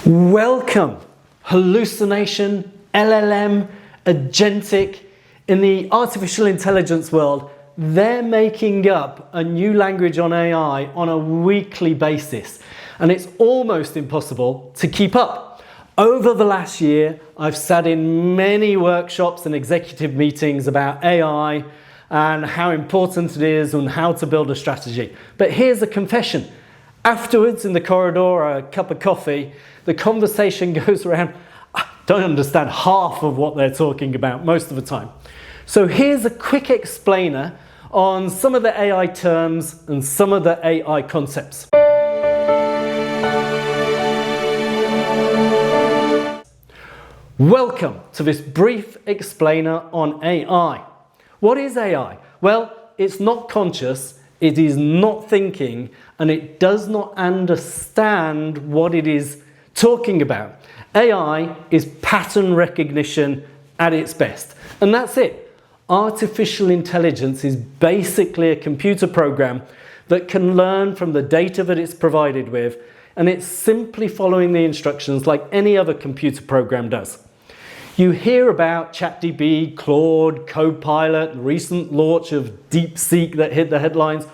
Welcome, hallucination, LLM, agentic. In the artificial intelligence world, they're making up a new language on AI on a weekly basis, and it's almost impossible to keep up. Over the last year, I've sat in many workshops and executive meetings about AI and how important it is and how to build a strategy. But here's a confession. Afterwards, in the corridor, a cup of coffee, the conversation goes around, I don't understand half of what they're talking about most of the time. So here's a quick explainer on some of the AI terms and some of the AI concepts. Welcome to this brief explainer on AI. What is AI? Well, it's not conscious, it is not thinking, and it does not understand what it is talking about. AI is pattern recognition at its best, and that's it. Artificial intelligence is basically a computer program that can learn from the data that it's provided with, and it's simply following the instructions like any other computer program does. You hear about ChatGPT, Claude, Copilot, the recent launch of DeepSeek that hit the headlines,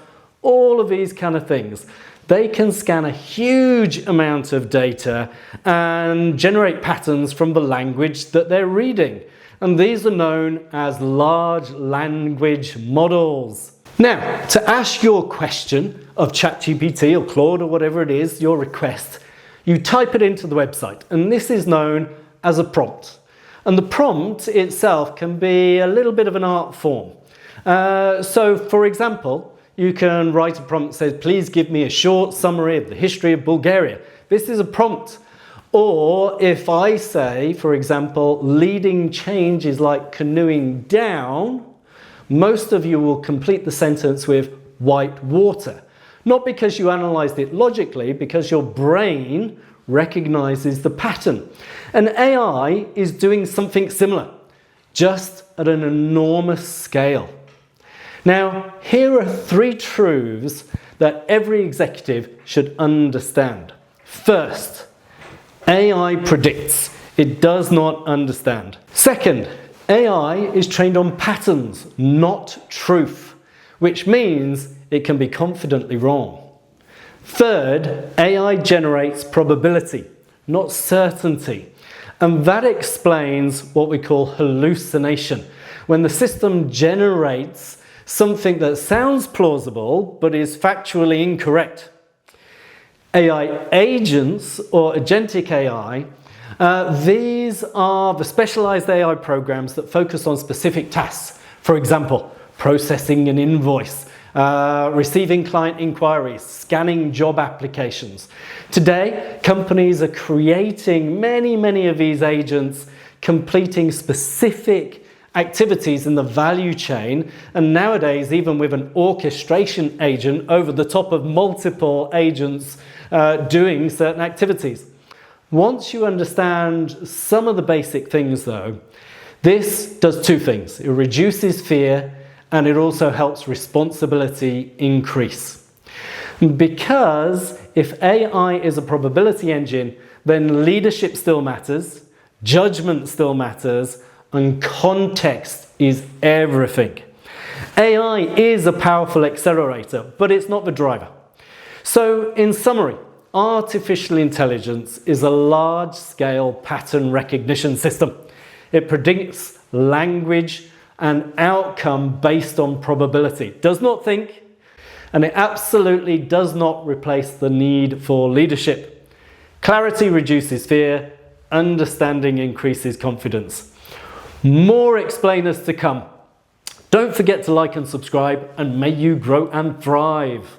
all of these kind of things. They can scan a huge amount of data and generate patterns from the language that they're reading. And these are known as large language models. Now, to ask your question of ChatGPT or Claude or whatever it is, your request, you type it into the website, and this is known as a prompt. And the prompt itself can be a little bit of an art form. So, for example, you can write a prompt that says, please give me a short summary of the history of Bulgaria. This is a prompt. Or if I say, for example, leading change is like canoeing down, most of you will complete the sentence with white water. Not because you analysed it logically, because your brain recognizes the pattern. And AI is doing something similar, just at an enormous scale. Now, here are 3 truths that every executive should understand. First, AI predicts. It does not understand. Second, AI is trained on patterns, not truth, which means it can be confidently wrong. Third, AI generates probability, not certainty. And that explains what we call hallucination, when the system generates something that sounds plausible but is factually incorrect. AI agents or agentic AI, these are the specialized AI programs that focus on specific tasks. For example, processing an invoice, receiving client inquiries, scanning job applications. Today, companies are creating many of these agents, completing specific activities in the value chain, and nowadays even with an orchestration agent over the top of multiple agents doing certain activities. Once you understand some of the basic things though, this does 2 things. It reduces fear and it also helps responsibility increase. Because if AI is a probability engine, then leadership still matters, judgment still matters, and context is everything. AI is a powerful accelerator, but it's not the driver. So in summary, artificial intelligence is a large-scale pattern recognition system. It predicts language and outcome based on probability. It does not think, and it absolutely does not replace the need for leadership. Clarity reduces fear, understanding increases confidence. More explainers to come. Don't forget to like and subscribe, and may you grow and thrive.